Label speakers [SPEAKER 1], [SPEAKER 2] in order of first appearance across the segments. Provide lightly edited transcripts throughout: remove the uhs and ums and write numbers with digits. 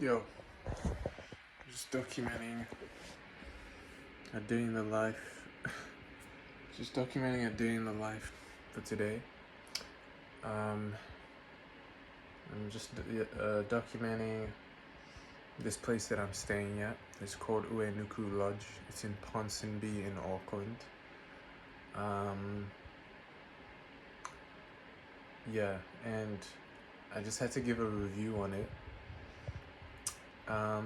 [SPEAKER 1] Yo, just documenting a day in the life. Just documenting a day in the life for today. I'm just documenting this place that I'm staying at. It's called Uenuku Lodge. It's in Ponsonby in Auckland. Yeah, and I just had to give a review on it.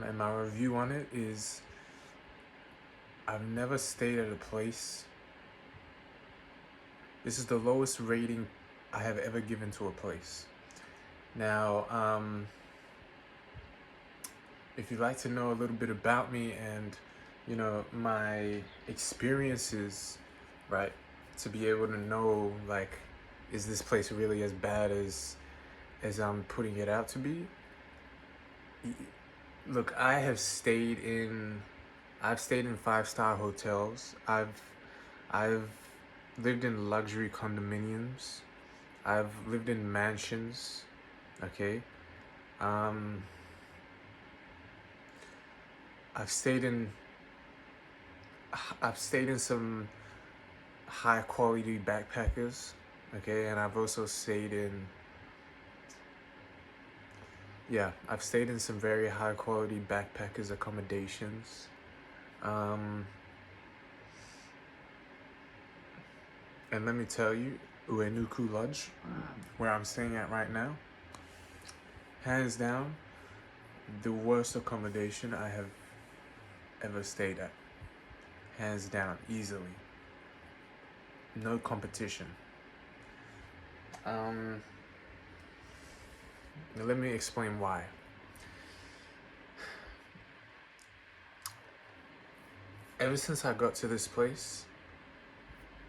[SPEAKER 1] And my review on it is I've never stayed at a place. This is the lowest rating I have ever given to a place. Now, if you'd like to know a little bit about me and, my experiences, right, to be able to know, like, is this place really as bad as I'm putting it out to be? Look, I've stayed in 5-star hotels. I've lived in luxury condominiums. I've lived in mansions. Okay. I've stayed in some high quality backpackers. Okay, and I've also stayed in I've stayed in some very high quality backpackers accommodations. And let me tell you, Uenuku Lodge, where I'm staying at right now, hands down, the worst accommodation I have ever stayed at. Hands down, easily. No competition. Let me explain why. Ever since I got to this place,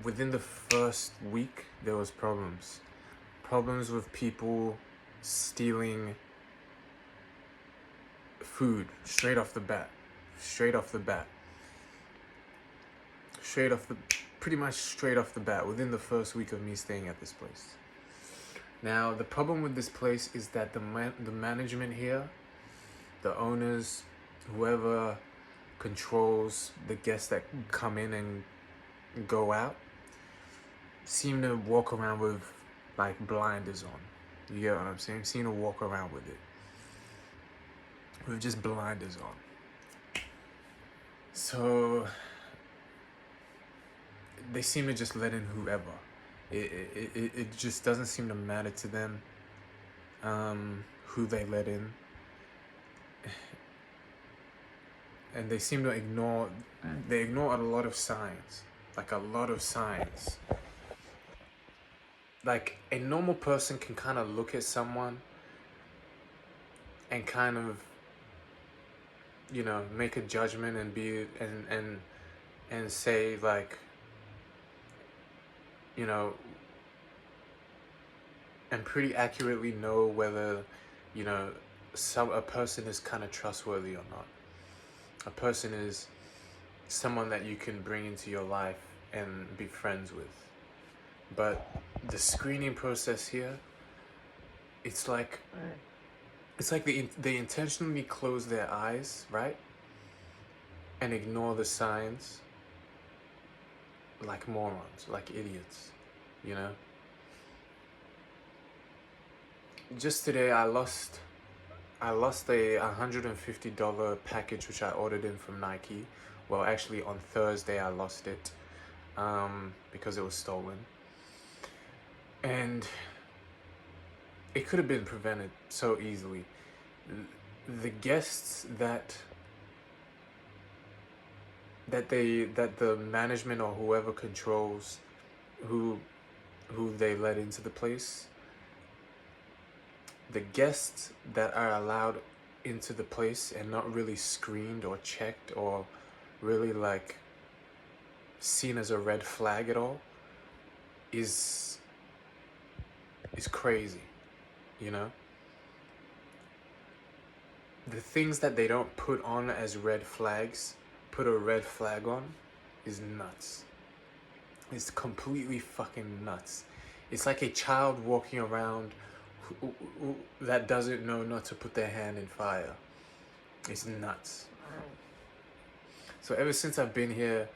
[SPEAKER 1] within the first week, there was problems. Problems with people stealing food straight off the bat. Pretty much straight off the bat, within the first week of me staying at this place. Now, the problem with this place is that the management here, the owners, whoever controls the guests that come in and go out, seem to walk around with like blinders on. You get what I'm saying? Seem to walk around with it. With just blinders on. So they seem to just let in whoever. It just doesn't seem to matter to them who they let in. And they seem to ignore a lot of signs. Like a lot of signs. Like a normal person can kind of look at someone and kind of, make a judgment and be and say like, and pretty accurately know whether, a person is kind of trustworthy or not. A person is someone that you can bring into your life and be friends with. But the screening process here, it's like they intentionally close their eyes, right? And ignore the signs like morons, like idiots, Just today I lost a $150 package which I ordered in from Nike. Well, actually on Thursday I lost it because it was stolen. And it could have been prevented so easily. The guests that the management or whoever controls who they let into the place, the guests that are allowed into the place and not really screened or checked or really like seen as a red flag at all is crazy, The things that they don't put on as red flags, put a red flag on, is nuts. It's completely fucking nuts. It's like a child walking around that doesn't know not to put their hand in fire. It's nuts. So ever since I've been here,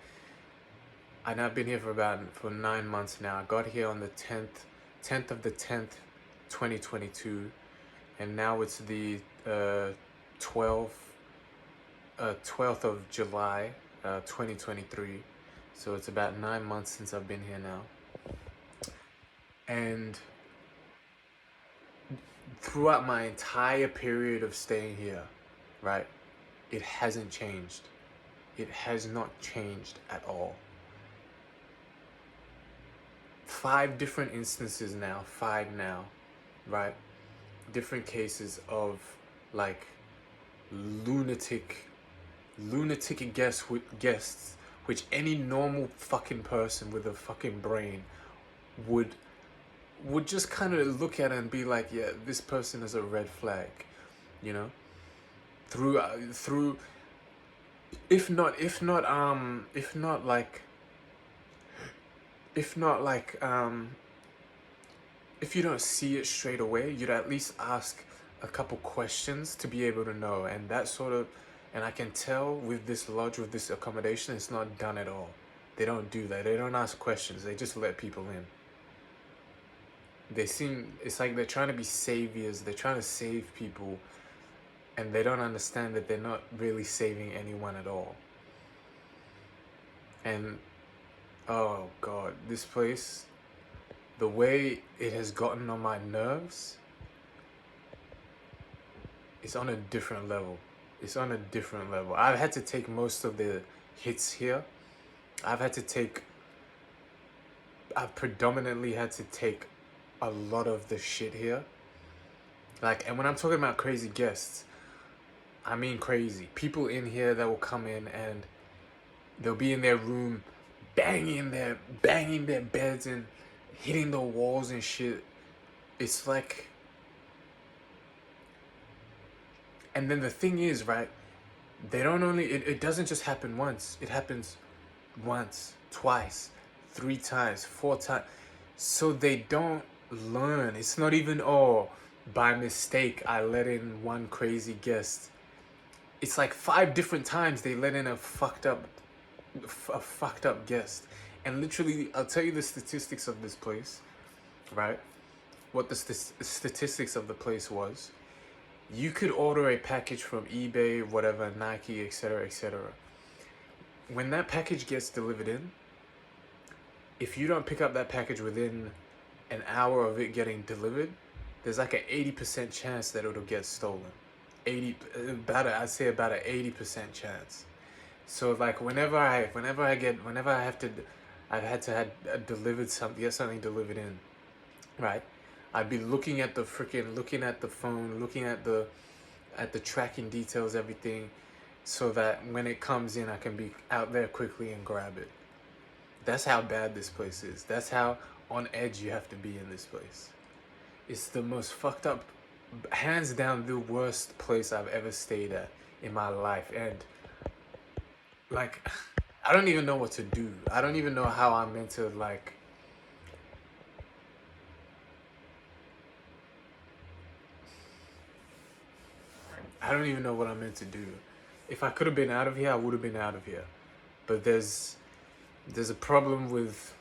[SPEAKER 1] and I've been here for 9 months now. I got here on the 10th of the 10th, 2022, and now it's the 12th, 12th of July, 2023. So it's about 9 months since I've been here now. And throughout my entire period of staying here, right, it hasn't changed. It has not changed at all. 5 different instances now, 5 now, right? Different cases of like lunatic guests, which any normal fucking person with a fucking brain would just kind of look at and be like, yeah, this person is a red flag, you know? Through if not like if you don't see it straight away, you'd at least ask a couple questions to be able to know. And that sort of, and I can tell with this lodge, with this accommodation, it's not done at all. They don't do that. They don't ask questions. They just let people in. It's like they're trying to be saviors. They're trying to save people, and they don't understand that they're not really saving anyone at all. And oh God, this place, the way it has gotten on my nerves, it's on a different level. It's on a different level. I've had to take most of the hits here. I've predominantly had to take a lot of the shit here. Like, and when I'm talking about crazy guests, I mean crazy. People in here that will come in and they'll be in their room banging their beds and hitting the walls and shit. It's like, and then the thing is, right, they don't only, it doesn't just happen once. It happens once, twice, 3 times, 4 times. So they don't learn. It's not even, oh, by mistake I let in one crazy guest. It's like 5 different times they let in a fucked up guest. And literally, I'll tell you the statistics of this place, right? What the statistics of the place was. You could order a package from eBay, whatever, Nike, etc., etc. When that package gets delivered in, if you don't pick up that package within an hour of it getting delivered, there's like an 80% chance that it'll get stolen. I'd say about an 80% chance. So like whenever I've had to get something delivered in, right? I'd be looking at the phone, looking at the tracking details, everything, so that when it comes in, I can be out there quickly and grab it. That's how bad this place is. That's how on edge you have to be in this place. It's the most fucked up, hands down the worst place I've ever stayed at in my life. And like, I don't even know what to do. I don't even know how I'm meant to like, I don't even know what I'm meant to do. If I could have been out of here, I would have been out of here. But there's a problem with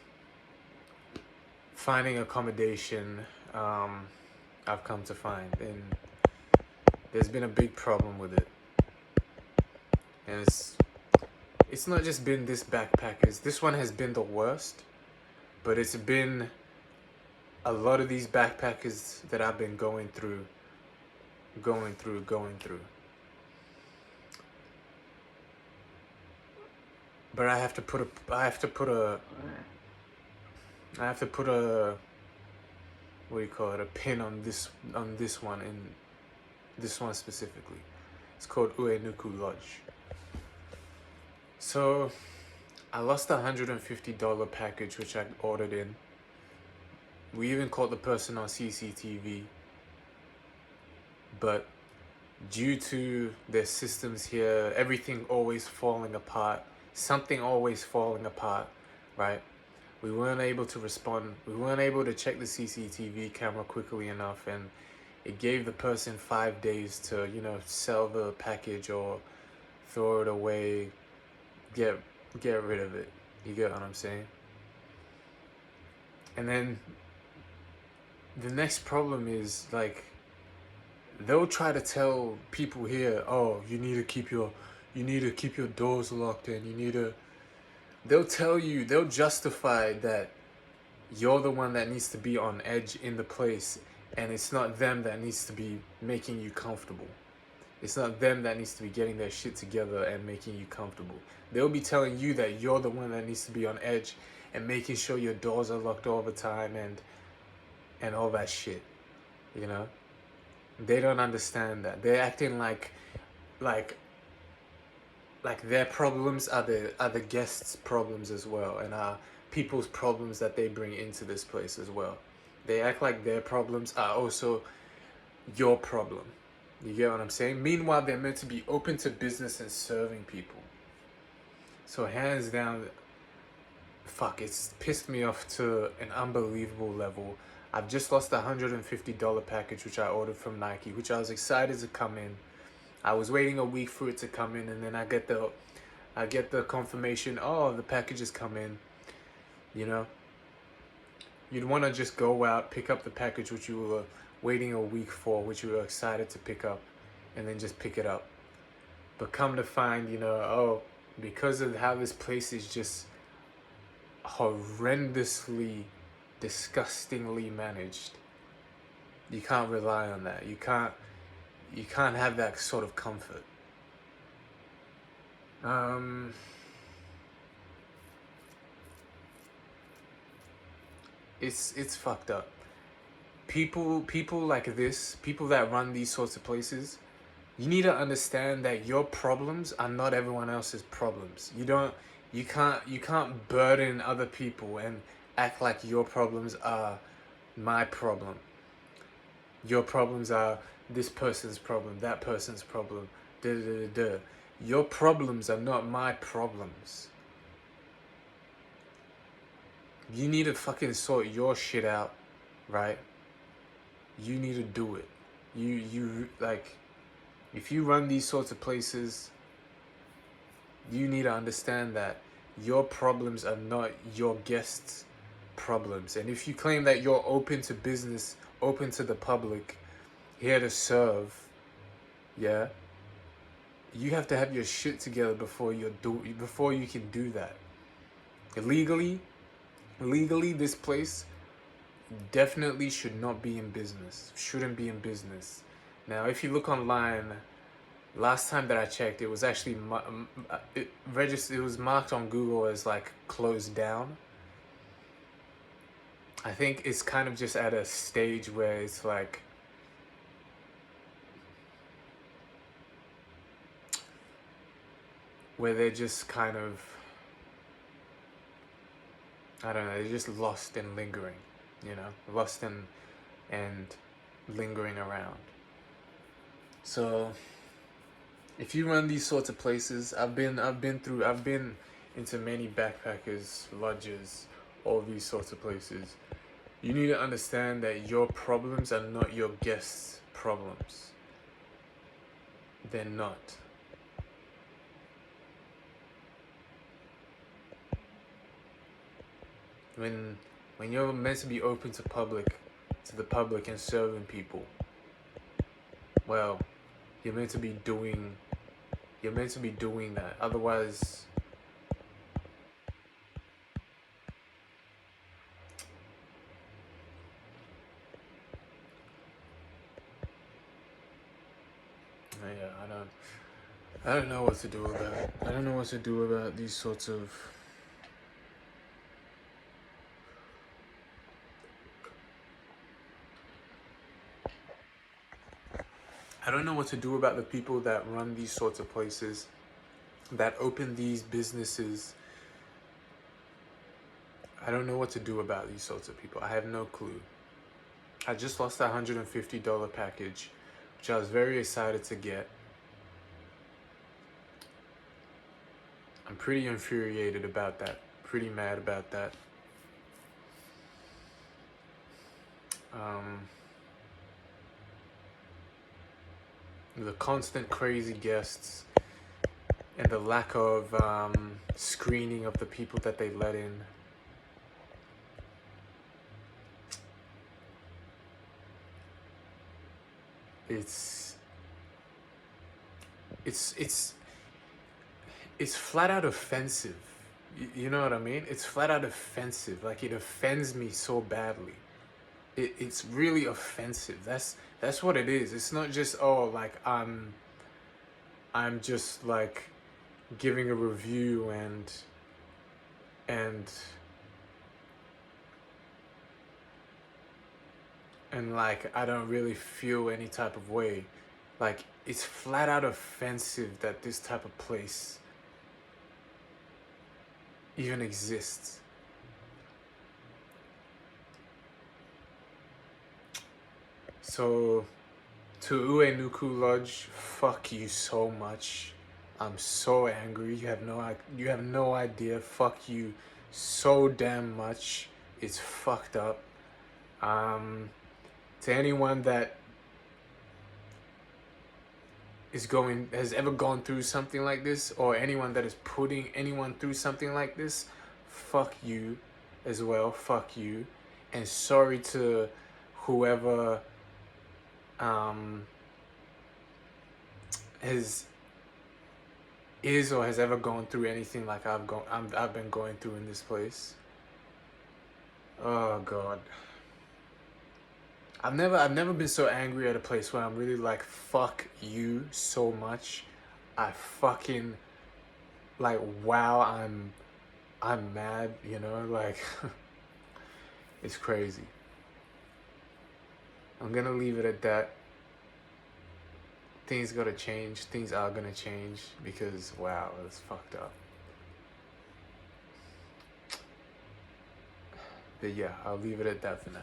[SPEAKER 1] finding accommodation. I've come to find, and there's been a big problem with it. And it's not just been this backpackers. This one has been the worst, but it's been a lot of these backpackers that I've been going through. But I have to put a what do you call it, a pin on this one, in this one specifically. It's called Uenuku Lodge. So I lost a $150 package which I ordered in. We even caught the person on CCTV, but due to their systems here, everything always falling apart, something always falling apart, right? We weren't able to respond. We weren't able to check the CCTV camera quickly enough, and it gave the person 5 days to, sell the package or throw it away, get rid of it. You get what I'm saying? And then the next problem is like they'll try to tell people here, oh, you need to keep your doors locked, and they'll justify that you're the one that needs to be on edge in the place, and it's not them that needs to be making you comfortable. It's not them that needs to be getting their shit together and making you comfortable. They'll be telling you that you're the one that needs to be on edge and making sure your doors are locked all the time and all that shit. They don't understand that. They're acting like their problems are the guests' problems as well, and are people's problems that they bring into this place as well. They act like their problems are also your problem. You get what I'm saying? Meanwhile, they're meant to be open to business and serving people. So hands down, fuck, it's pissed me off to an unbelievable level. I've just lost a $150 package which I ordered from Nike, which I was excited to come in. I was waiting a week for it to come in, and then I get the confirmation, oh, the package has come in. You'd want to just go out, pick up the package which you were waiting a week for, which you were excited to pick up, and then just pick it up. But come to find, because of how this place is just horrendously, disgustingly managed, you can't rely on that. You can't have that sort of comfort. It's fucked up. People like this, people that run these sorts of places, you need to understand that your problems are not everyone else's problems. You can't burden other people and act like your problems are my problem. Your problems are this person's problem, that person's problem. Your problems are not my problems. You need to fucking sort your shit out, right? You need to do it. You like, if you run these sorts of places, you need to understand that your problems are not your guests' problems. And if you claim that you're open to business, open to the public, here to serve, yeah, you have to have your shit together before you can do that. Legally, this place definitely should not be in business. Shouldn't be in business. Now, if you look online, last time that I checked, it was actually it was marked on Google as like closed down. I think it's kind of just at a stage where it's like, where they're just kind of, I don't know, they're just lost and lingering, lost and lingering around. So if you run these sorts of places, I've been into many backpackers, lodges, all these sorts of places. You need to understand that your problems are not your guests' problems. They're not. When you're meant to be open to the public and serving people, well, you're meant to be doing that. Otherwise, yeah, I don't know what to do about it. I don't know what to do about these sorts of I don't know what to do about the people that run these sorts of places, that open these businesses. I don't know what to do about these sorts of people. I have no clue. I just lost a $150 package, which I was very excited to get. I'm pretty infuriated about that. Pretty mad about that. the constant crazy guests and the lack of screening of the people that they let in. It's flat out offensive. You know what I mean? It's flat out offensive. Like, it offends me so badly. It's really offensive. That's what it is. It's not just, oh, like I'm just like giving a review and like I don't really feel any type of way. Like, it's flat out offensive that this type of place even exists. So, to Uenuku Lodge, fuck you so much. I'm so angry. You have no idea. Fuck you so damn much. It's fucked up. To anyone that has ever gone through something like this, or anyone that is putting anyone through something like this, fuck you as well. Fuck you. And sorry to whoever is or has ever gone through anything like I've been going through in this place. Oh God. I've never been so angry at a place where I'm really like, fuck you so much. I fucking, like, wow, I'm mad, you know, like it's crazy. I'm gonna leave it at that. Things gotta change. Things are gonna change because, wow, it's fucked up. But yeah, I'll leave it at that for now.